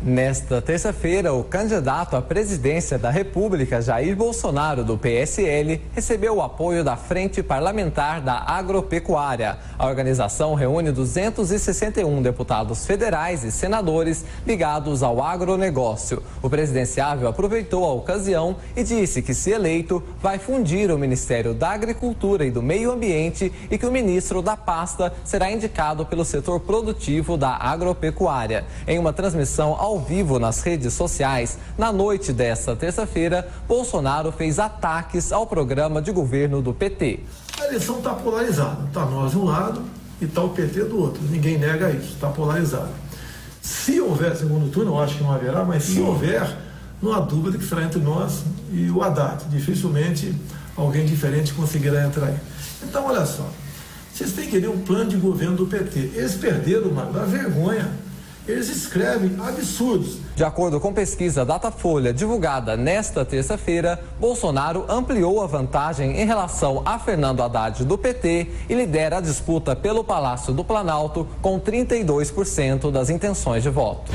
Nesta terça-feira, o candidato à presidência da República, Jair Bolsonaro, do PSL, recebeu o apoio da Frente Parlamentar da Agropecuária. A organização reúne 261 deputados federais e senadores ligados ao agronegócio. O presidenciável aproveitou a ocasião e disse que, se eleito, vai fundir o Ministério da Agricultura e do Meio Ambiente e que o ministro da pasta será indicado pelo setor produtivo da agropecuária. Em uma transmissão ao vivo nas redes sociais, na noite desta terça-feira, Bolsonaro fez ataques ao programa de governo do PT. A eleição está polarizada. Está nós de um lado e está o PT do outro. Ninguém nega isso. Está polarizado. Se houver segundo turno, eu acho que não haverá, mas se houver, não há dúvida que será entre nós e o Haddad. Dificilmente alguém diferente conseguirá entrar aí. Então, olha só. Vocês têm que ver um plano de governo do PT. Eles perderam, mano, dá vergonha. Eles escrevem absurdos. De acordo com pesquisa Datafolha divulgada nesta terça-feira, Bolsonaro ampliou a vantagem em relação a Fernando Haddad do PT e lidera a disputa pelo Palácio do Planalto com 32% das intenções de voto.